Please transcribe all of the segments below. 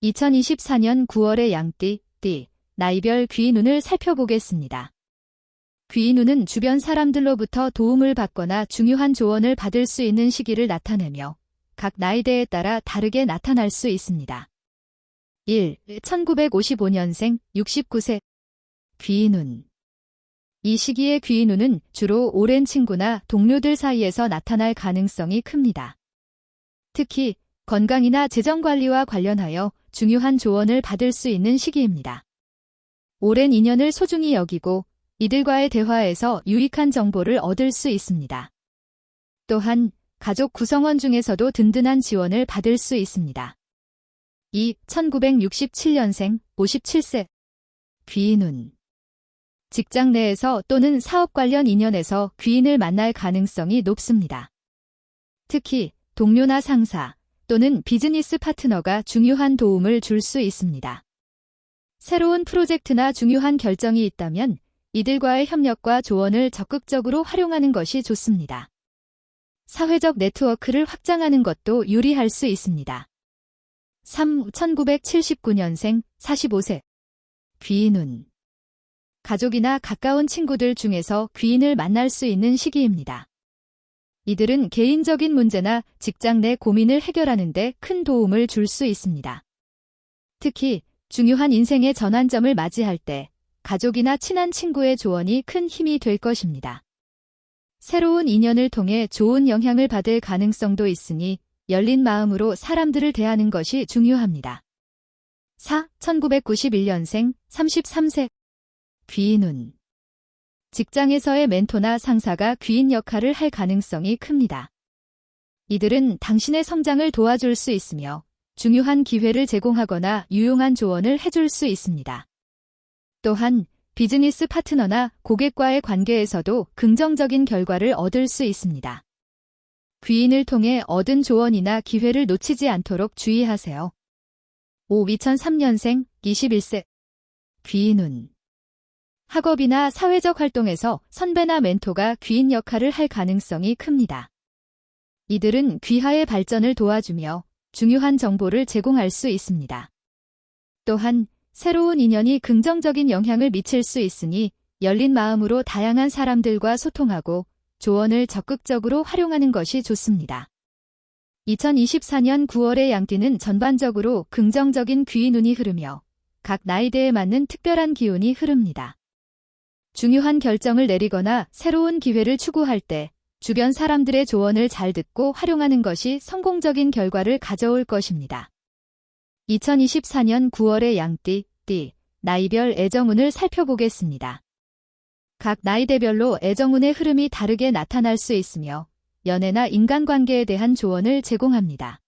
2024년 9월의 양띠, 나이별 귀인운을 살펴보겠습니다. 귀인운은 주변 사람들로부터 도움을 받거나 중요한 조언을 받을 수 있는 시기를 나타내며 각 나이대에 따라 다르게 나타날 수 있습니다. 1. 1955년생 69세 귀인운. 이 시기의 귀인운은 주로 오랜 친구나 동료들 사이에서 나타날 가능성이 큽니다. 특히 건강이나 재정관리와 관련하여 중요한 조언을 받을 수 있는 시기입니다. 오랜 인연을 소중히 여기고 이들과의 대화에서 유익한 정보를 얻을 수 있습니다. 또한 가족 구성원 중에서도 든든한 지원을 받을 수 있습니다. 2. 1967년생 57세 귀인운. 직장 내에서 또는 사업 관련 인연에서 귀인을 만날 가능성이 높습니다. 특히 동료나 상사 또는 비즈니스 파트너가 중요한 도움을 줄 수 있습니다. 새로운 프로젝트나 중요한 결정이 있다면 이들과의 협력과 조언을 적극적으로 활용하는 것이 좋습니다. 사회적 네트워크를 확장하는 것도 유리할 수 있습니다. 3. 1979년생 45세 귀인운. 가족이나 가까운 친구들 중에서 귀인을 만날 수 있는 시기입니다. 이들은 개인적인 문제나 직장 내 고민을 해결하는 데 큰 도움을 줄 수 있습니다. 특히 중요한 인생의 전환점을 맞이할 때 가족이나 친한 친구의 조언이 큰 힘이 될 것입니다. 새로운 인연을 통해 좋은 영향을 받을 가능성도 있으니 열린 마음으로 사람들을 대하는 것이 중요합니다. 4. 1991년생 33세 귀인운. 직장에서의 멘토나 상사가 귀인 역할을 할 가능성이 큽니다. 이들은 당신의 성장을 도와줄 수 있으며 중요한 기회를 제공하거나 유용한 조언을 해줄 수 있습니다. 또한 비즈니스 파트너나 고객과의 관계에서도 긍정적인 결과를 얻을 수 있습니다. 귀인을 통해 얻은 조언이나 기회를 놓치지 않도록 주의하세요. 5. 2003년생 21세 귀인운. 학업이나 사회적 활동에서 선배나 멘토가 귀인 역할을 할 가능성이 큽니다. 이들은 귀하의 발전을 도와주며 중요한 정보를 제공할 수 있습니다. 또한 새로운 인연이 긍정적인 영향을 미칠 수 있으니 열린 마음으로 다양한 사람들과 소통하고 조언을 적극적으로 활용하는 것이 좋습니다. 2024년 9월의 양띠는 전반적으로 긍정적인 귀인운이 흐르며 각 나이대에 맞는 특별한 기운이 흐릅니다. 중요한 결정을 내리거나 새로운 기회를 추구할 때 주변 사람들의 조언을 잘 듣고 활용하는 것이 성공적인 결과를 가져올 것입니다. 2024년 9월의 양띠, 나이별 애정운을 살펴보겠습니다. 각 나이대별로 애정운의 흐름이 다르게 나타날 수 있으며 연애나 인간관계에 대한 조언을 제공합니다.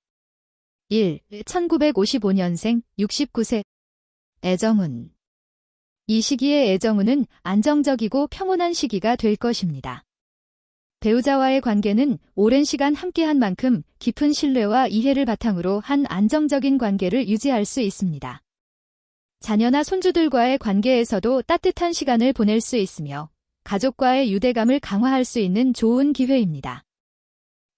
1. 1955년생 69세 애정운. 이 시기의 애정운은 안정적이고 평온한 시기가 될 것입니다. 배우자와의 관계는 오랜 시간 함께한 만큼 깊은 신뢰와 이해를 바탕으로 한 안정적인 관계를 유지할 수 있습니다. 자녀나 손주들과의 관계에서도 따뜻한 시간을 보낼 수 있으며 가족과의 유대감을 강화할 수 있는 좋은 기회입니다.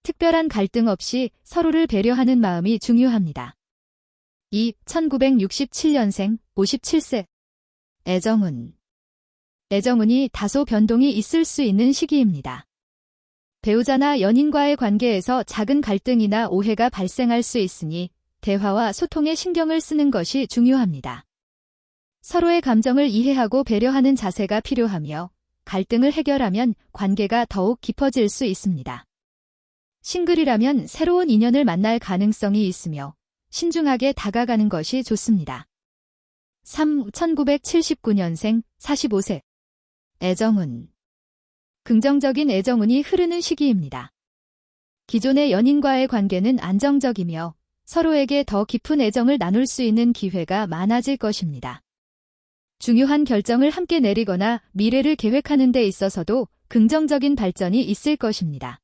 특별한 갈등 없이 서로를 배려하는 마음이 중요합니다. 2. 1967년생 57세 애정운. 애정운이 다소 변동이 있을 수 있는 시기입니다. 배우자나 연인과의 관계에서 작은 갈등이나 오해가 발생할 수 있으니 대화와 소통에 신경을 쓰는 것이 중요합니다. 서로의 감정을 이해하고 배려하는 자세가 필요하며 갈등을 해결하면 관계가 더욱 깊어질 수 있습니다. 싱글이라면 새로운 인연을 만날 가능성이 있으며 신중하게 다가가는 것이 좋습니다. 3. 1979년생 45세 애정운. 긍정적인 애정운이 흐르는 시기입니다. 기존의 연인과의 관계는 안정적이며 서로에게 더 깊은 애정을 나눌 수 있는 기회가 많아질 것입니다. 중요한 결정을 함께 내리거나 미래를 계획하는 데 있어서도 긍정적인 발전이 있을 것입니다.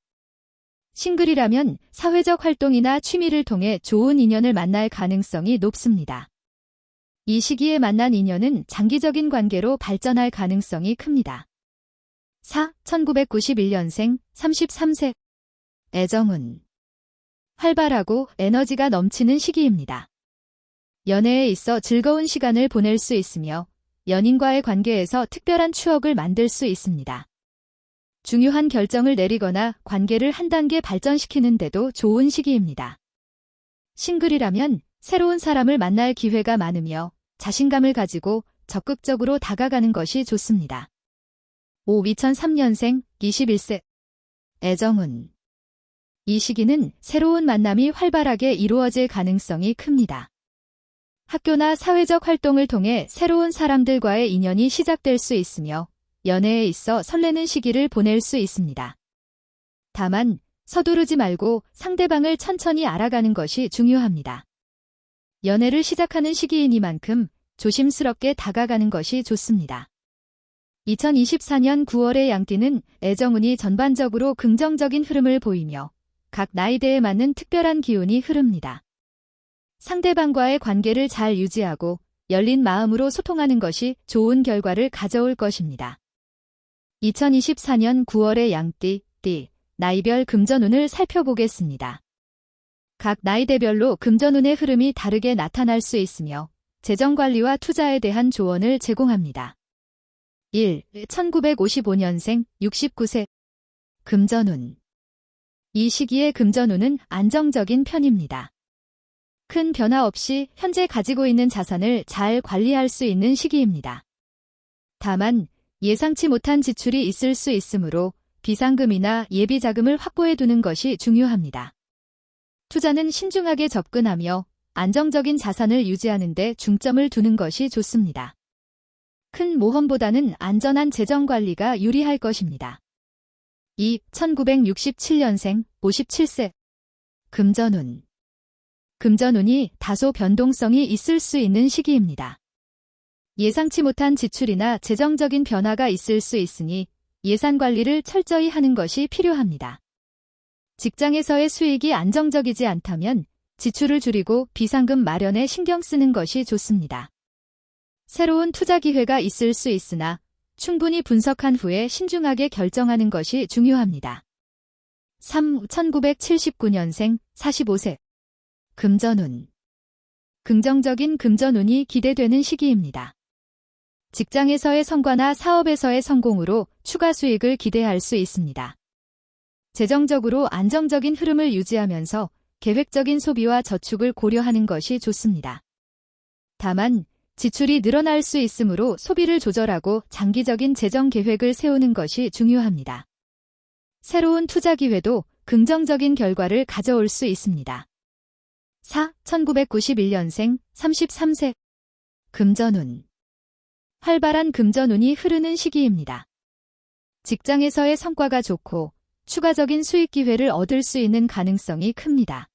싱글이라면 사회적 활동이나 취미를 통해 좋은 인연을 만날 가능성이 높습니다. 이 시기에 만난 인연은 장기적인 관계로 발전할 가능성이 큽니다. 4. 1991년생 33세 애정운. 활발하고 에너지가 넘치는 시기입니다. 연애에 있어 즐거운 시간을 보낼 수 있으며 연인과의 관계에서 특별한 추억을 만들 수 있습니다. 중요한 결정을 내리거나 관계를 한 단계 발전시키는 데도 좋은 시기입니다. 싱글이라면 새로운 사람을 만날 기회가 많으며 자신감을 가지고 적극적으로 다가가는 것이 좋습니다. 2003년생 21세 애정운. 이 시기는 새로운 만남이 활발하게 이루어질 가능성이 큽니다. 학교나 사회적 활동을 통해 새로운 사람들과의 인연이 시작될 수 있으며 연애에 있어 설레는 시기를 보낼 수 있습니다. 다만 서두르지 말고 상대방을 천천히 알아가는 것이 중요합니다. 연애를 시작하는 시기이니만큼 조심스럽게 다가가는 것이 좋습니다. 2024년 9월의 양띠는 애정운이 전반적으로 긍정적인 흐름을 보이며 각 나이대에 맞는 특별한 기운이 흐릅니다. 상대방과의 관계를 잘 유지하고 열린 마음으로 소통하는 것이 좋은 결과를 가져올 것입니다. 2024년 9월의 양띠, 띠, 나이별 금전운을 살펴보겠습니다. 각 나이대별로 금전운의 흐름이 다르게 나타날 수 있으며 재정관리와 투자에 대한 조언을 제공합니다. 1. 1955년생 69세 금전운. 이 시기의 금전운은 안정적인 편입니다. 큰 변화 없이 현재 가지고 있는 자산을 잘 관리할 수 있는 시기입니다. 다만 예상치 못한 지출이 있을 수 있으므로 비상금이나 예비자금을 확보해 두는 것이 중요합니다. 투자는 신중하게 접근하며 안정적인 자산을 유지하는 데 중점을 두는 것이 좋습니다. 큰 모험보다는 안전한 재정관리가 유리할 것입니다. 2. 1967년생 57세 금전운. 금전운이 다소 변동성이 있을 수 있는 시기입니다. 예상치 못한 지출이나 재정적인 변화가 있을 수 있으니 예산 관리를 철저히 하는 것이 필요합니다. 직장에서의 수익이 안정적이지 않다면 지출을 줄이고 비상금 마련에 신경 쓰는 것이 좋습니다. 새로운 투자 기회가 있을 수 있으나 충분히 분석한 후에 신중하게 결정하는 것이 중요합니다. 3. 1979년생 45세 금전운. 긍정적인 금전운이 기대되는 시기입니다. 직장에서의 성과나 사업에서의 성공으로 추가 수익을 기대할 수 있습니다. 재정적으로 안정적인 흐름을 유지하면서 계획적인 소비와 저축을 고려하는 것이 좋습니다. 다만 지출이 늘어날 수 있으므로 소비를 조절하고 장기적인 재정 계획을 세우는 것이 중요합니다. 새로운 투자 기회도 긍정적인 결과를 가져올 수 있습니다. 4. 1991년생 33세 금전운. 활발한 금전운이 흐르는 시기입니다. 직장에서의 성과가 좋고 추가적인 수익 기회를 얻을 수 있는 가능성이 큽니다.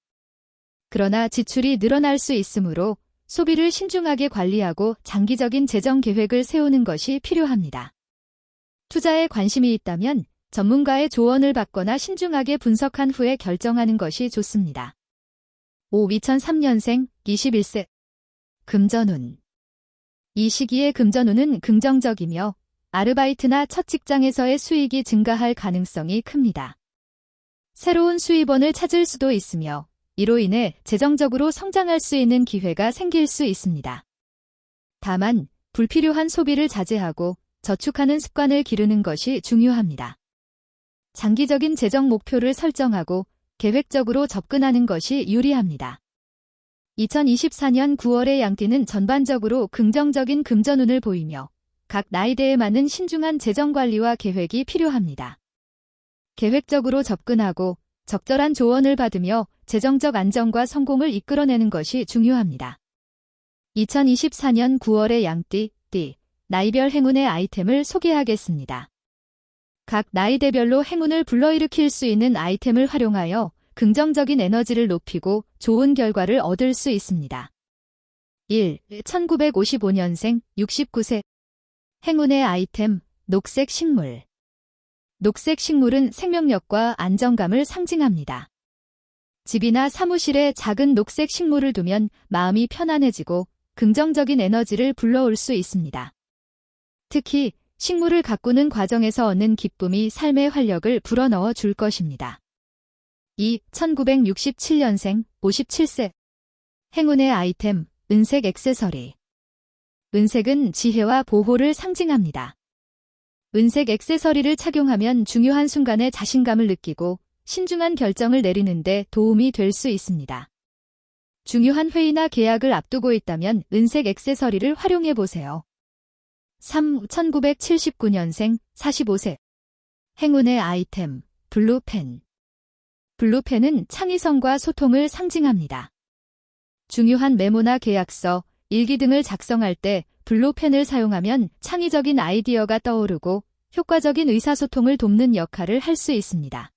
그러나 지출이 늘어날 수 있으므로 소비를 신중하게 관리하고 장기적인 재정 계획을 세우는 것이 필요합니다. 투자에 관심이 있다면 전문가의 조언을 받거나 신중하게 분석한 후에 결정하는 것이 좋습니다. 5. 2003년생 21세 금전운. 이 시기의 금전운은 긍정적이며 아르바이트나 첫 직장에서의 수익이 증가할 가능성이 큽니다. 새로운 수입원을 찾을 수도 있으며 이로 인해 재정적으로 성장할 수 있는 기회가 생길 수 있습니다. 다만 불필요한 소비를 자제하고 저축하는 습관을 기르는 것이 중요합니다. 장기적인 재정 목표를 설정하고 계획적으로 접근하는 것이 유리합니다. 2024년 9월의 양띠는 전반적으로 긍정적인 금전운을 보이며 각 나이대에 맞는 신중한 재정관리와 계획이 필요합니다. 계획적으로 접근하고 적절한 조언을 받으며 재정적 안정과 성공을 이끌어내는 것이 중요합니다. 2024년 9월의 양띠, 띠, 나이별 행운의 아이템을 소개하겠습니다. 각 나이대별로 행운을 불러일으킬 수 있는 아이템을 활용하여 긍정적인 에너지를 높이고 좋은 결과를 얻을 수 있습니다. 1. 1955년생 69세 행운의 아이템, 녹색 식물. 녹색 식물은 생명력과 안정감을 상징합니다. 집이나 사무실에 작은 녹색 식물을 두면 마음이 편안해지고 긍정적인 에너지를 불러올 수 있습니다. 특히 식물을 가꾸는 과정에서 얻는 기쁨이 삶의 활력을 불어넣어 줄 것입니다. 2. 1967년생 57세 행운의 아이템, 은색 액세서리. 은색은 지혜와 보호를 상징합니다. 은색 액세서리를 착용하면 중요한 순간에 자신감을 느끼고 신중한 결정을 내리는데 도움이 될 수 있습니다. 중요한 회의나 계약을 앞두고 있다면 은색 액세서리를 활용해 보세요. 1979년생 45세. 행운의 아이템, 블루펜. 블루펜은 창의성과 소통을 상징합니다. 중요한 메모나 계약서, 일기 등을 작성할 때 블루펜을 사용하면 창의적인 아이디어가 떠오르고 효과적인 의사소통을 돕는 역할을 할 수 있습니다.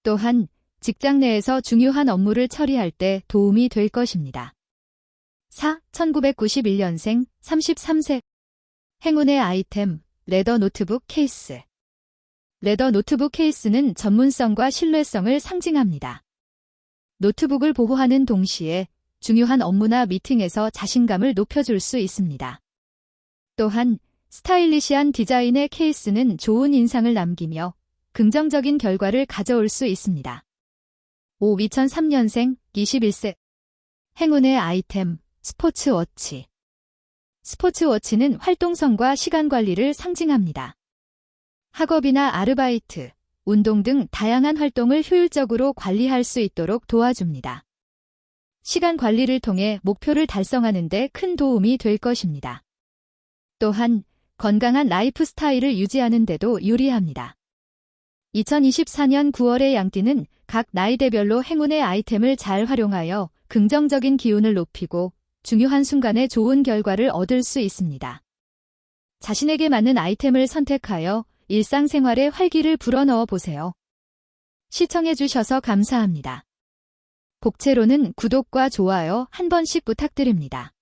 또한 직장 내에서 중요한 업무를 처리할 때 도움이 될 것입니다. 1991년생 33세. 행운의 아이템, 레더 노트북 케이스. 레더 노트북 케이스는 전문성과 신뢰성을 상징합니다. 노트북을 보호하는 동시에 중요한 업무나 미팅에서 자신감을 높여줄 수 있습니다. 또한 스타일리시한 디자인의 케이스는 좋은 인상을 남기며 긍정적인 결과를 가져올 수 있습니다. 2003년생 21세. 행운의 아이템, 스포츠워치. 스포츠워치는 활동성과 시간 관리를 상징합니다. 학업이나 아르바이트, 운동 등 다양한 활동을 효율적으로 관리할 수 있도록 도와줍니다. 시간 관리를 통해 목표를 달성하는 데 큰 도움이 될 것입니다. 또한 건강한 라이프 스타일을 유지하는 데도 유리합니다. 2024년 9월의 양띠는 각 나이대별로 행운의 아이템을 잘 활용하여 긍정적인 기운을 높이고 중요한 순간에 좋은 결과를 얻을 수 있습니다. 자신에게 맞는 아이템을 선택하여 일상생활에 활기를 불어넣어 보세요. 시청해주셔서 감사합니다. 복채로는 구독과 좋아요 한 번씩 부탁드립니다.